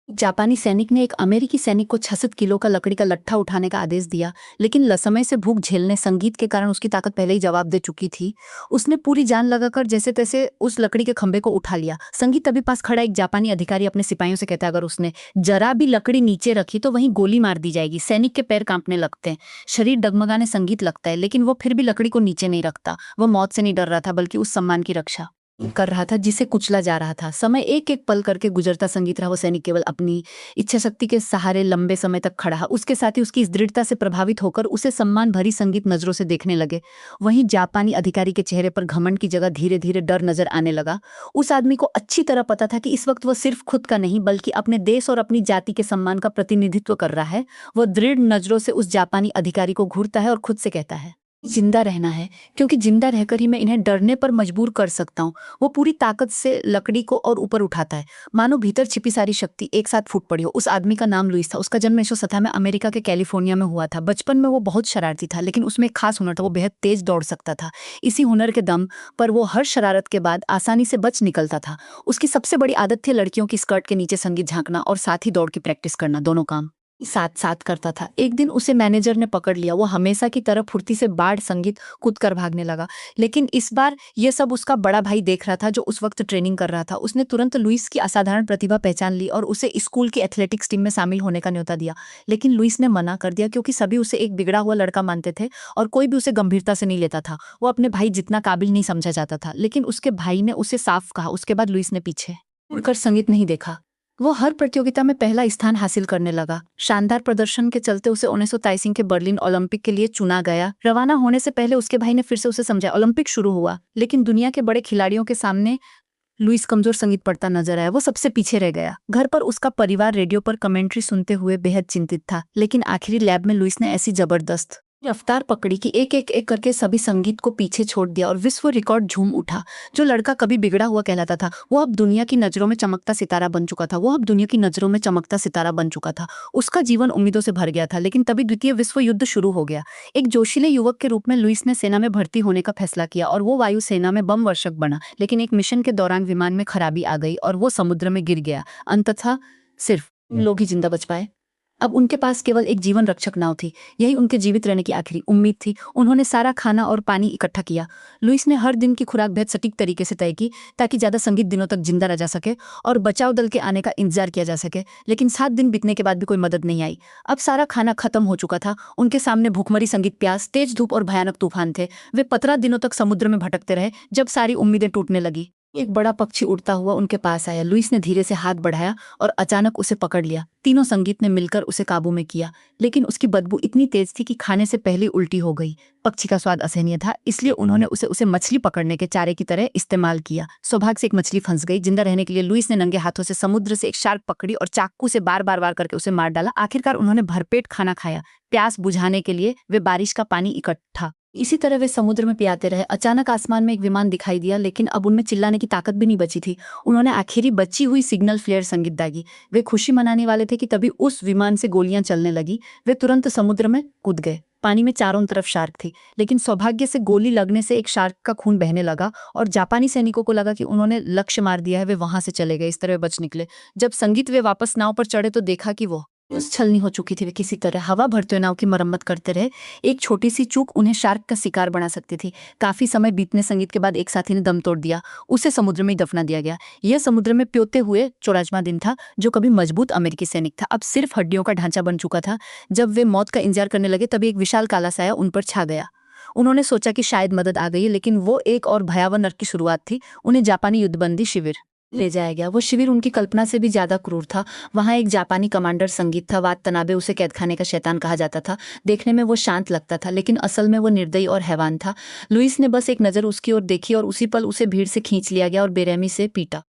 जापानी सैनिक ने एक अमेरिकी सैनिक को 66 किलो का लकड़ी का लट्ठा उठाने का आदेश दिया, लेकिन लसमय से भूख झेलने संगीत के कारण उसकी ताकत पहले ही जवाब दे चुकी थी। उसने पूरी जान लगाकर जैसे तैसे उस लकड़ी के खंभे को उठा लिया। संगीत तभी पास खड़ा एक जापानी अधिकारी अपने सिपाहियों से कहता है, अगर उसने जरा भी लकड़ी नीचे रखी तो वहीं गोली मार दी जाएगी। सैनिक के पैर कांपने लगते हैं, शरीर डगमगाने संगीत लगता है, लेकिन वो फिर भी लकड़ी को नीचे नहीं रखता। वो मौत से नहीं डर रहा था, बल्कि उस सम्मान की रक्षा कर रहा था जिसे कुचला जा रहा था। समय एक एक पल करके गुजरता संगीत रहा। वो सैनिक केवल अपनी इच्छा शक्ति के सहारे लंबे समय तक खड़ा। उसके साथ ही उसकी इस दृढ़ता से प्रभावित होकर उसे सम्मान भरी संगीत नजरों से देखने लगे। वहीं जापानी अधिकारी के चेहरे पर घमंड की जगह धीरे धीरे डर नजर आने लगा। उस आदमी को अच्छी तरह पता था कि इस वक्त वो सिर्फ खुद का नहीं, बल्कि अपने देश और अपनी जाति के सम्मान का प्रतिनिधित्व कर रहा है। वो दृढ़ नजरों से उस जापानी अधिकारी को घूरता है और खुद से कहता है, जिंदा रहना है, क्योंकि जिंदा रहकर ही मैं इन्हें डरने पर मजबूर कर सकता हूँ। वो पूरी ताकत से लकड़ी को और ऊपर उठाता है, मानो भीतर छिपी सारी शक्ति एक साथ फूट पड़ी हो। उस आदमी का नाम लुइस था। उसका जन्म 1917 में अमेरिका के कैलिफोर्निया में हुआ था। बचपन में वो बहुत शरारती था, लेकिन उसमें एक खास हुनर था, वो बेहद तेज दौड़ सकता था। इसी हुनर के दम पर वो हर शरारत के बाद आसानी से बच निकलता था। उसकी सबसे बड़ी आदत थी लड़कियों की स्कर्ट के नीचे संगीत झांकना और साथ ही दौड़ की प्रैक्टिस करना। दोनों काम साथ साथ करता था। एक दिन उसे मैनेजर ने पकड़ लिया। वो हमेशा की तरह फुर्ती से बाढ़ संगीत कूद कर भागने लगा, लेकिन इस बार यह सब उसका बड़ा भाई देख रहा था, जो उस वक्त ट्रेनिंग कर रहा था। उसने तुरंत लुइस की असाधारण प्रतिभा पहचान ली और उसे स्कूल की एथलेटिक्स टीम में शामिल होने का न्योता दिया। लेकिन लुइस ने मना कर दिया, क्योंकि सभी उसे एक बिगड़ा हुआ लड़का मानते थे और कोई भी उसे गंभीरता से नहीं लेता था। वो अपने भाई जितना काबिल नहीं समझा जाता था। लेकिन उसके भाई ने उसे साफ कहा। उसके बाद लुइस ने पीछे मुड़कर संगीत नहीं देखा। वो हर प्रतियोगिता में पहला स्थान हासिल करने लगा। शानदार प्रदर्शन के चलते उसे 1923 के बर्लिन ओलंपिक के लिए चुना गया। रवाना होने से पहले उसके भाई ने फिर से उसे समझाया। ओलंपिक शुरू हुआ, लेकिन दुनिया के बड़े खिलाड़ियों के सामने लुइस कमजोर संगीत पढ़ता नजर आया। वो सबसे पीछे रह गया। घर पर उसका परिवार रेडियो पर कमेंट्री सुनते हुए बेहद चिंतित था, लेकिन आखिरी लैब में लुइस ने ऐसी जबरदस्त रफ्तार पकड़ी कि एक करके सभी संगीत को पीछे छोड़ दिया और विश्व रिकॉर्ड झूम उठा। जो लड़का कभी बिगड़ा हुआ कहलाता था, वो अब दुनिया की नजरों में चमकता सितारा बन चुका था। उसका जीवन उम्मीदों से भर गया था। लेकिन तभी द्वितीय विश्व युद्ध शुरू हो गया। एक जोशीले युवक के रूप में लुइस ने सेना में भर्ती होने का फैसला किया और वो वायुसेना में बम वर्षक बना। लेकिन एक मिशन के दौरान विमान में खराबी आ गई और वो समुद्र में गिर गया। अंततः सिर्फ लोग ही जिंदा बच पाए। अब उनके पास केवल एक जीवन रक्षक नाव थी। यही उनके जीवित रहने की आखिरी उम्मीद थी। उन्होंने सारा खाना और पानी इकट्ठा किया। लुइस ने हर दिन की खुराक बेहद सटीक तरीके से तय की, ताकि ज्यादा संगीत दिनों तक जिंदा रह जा सके और बचाव दल के आने का इंतजार किया जा सके। लेकिन 7 दिन बीतने के बाद भी कोई मदद नहीं आई। अब सारा खाना खत्म हो चुका था। उनके सामने भूखमरी, संगीत, प्यास, तेज धूप और भयानक तूफान थे। वे 15 दिनों तक समुद्र में भटकते रहे। जब सारी उम्मीदें टूटने लगी, एक बड़ा पक्षी उड़ता हुआ उनके पास आया। लुइस ने धीरे से हाथ बढ़ाया और अचानक उसे पकड़ लिया। तीनों संगीत ने मिलकर उसे काबू में किया, लेकिन उसकी बदबू इतनी तेज थी कि खाने से पहले उल्टी हो गई। पक्षी का स्वाद असहनीय था, इसलिए उन्होंने उसे मछली पकड़ने के चारे की तरह इस्तेमाल किया। सौभाग्य से एक मछली फंस गई। जिंदा रहने के लिए लुइस ने नंगे हाथों से समुद्र से एक शार्क पकड़ी और चाकू से बार बार वार करके उसे मार डाला। आखिरकार उन्होंने भरपेट खाना खाया। प्यास बुझाने के लिए वे बारिश का पानी इकट्ठा इसी तरह वे समुद्र में पियाते रहे। अचानक आसमान में एक विमान दिखाई दिया, लेकिन अब उनमें चिल्लाने की ताकत भी नहीं बची थी। उन्होंने आखिरी बची हुई सिग्नल फ्लेयर संगीत दागी। वे खुशी मनाने वाले थे कि तभी उस विमान से गोलियां चलने लगी। वे तुरंत समुद्र में कूद गए। पानी में चारों तरफ शार्क थी, लेकिन सौभाग्य से गोली लगने से एक शार्क का खून बहने लगा और जापानी सैनिकों को लगा कि उन्होंने लक्ष्य मार दिया है। वे वहां से चले गए। इस तरह बच निकले। जब संगीत वे वापस नाव पर चढ़े तो देखा कि वो छलनी हो चुकी थी। वे किसी तरह हवा भरते हुए नाव की मरम्मत करते रहे। एक छोटी सी चूक उन्हें शार्क का शिकार बना सकती थी। काफी समय बीतने संगीत के बाद एक साथी ने दम तोड़ दिया। उसे समुद्र में ही दफना दिया गया। यह समुद्र में प्योते हुए 84वां दिन था। जो कभी मजबूत अमेरिकी सैनिक था, अब सिर्फ हड्डियों का ढांचा बन चुका था। जब वे मौत का इंतजार करने लगे, तभी एक विशाल काला साया उन पर छा गया। उन्होंने सोचा कि शायद मदद आ गई है, लेकिन वो एक और भयावह नर्क की शुरुआत थी। उन्हें जापानी युद्धबंदी शिविर ले जाया गया। वो शिविर उनकी कल्पना से भी ज्यादा क्रूर था। वहां एक जापानी कमांडर संगीत था। वात तनाबे उसे कैदखाने का शैतान कहा जाता था। देखने में वो शांत लगता था, लेकिन असल में वो निर्दयी और हैवान था। लुइस ने बस एक नजर उसकी ओर देखी और उसी पल उसे भीड़ से खींच लिया गया और बेरहमी से पीटा।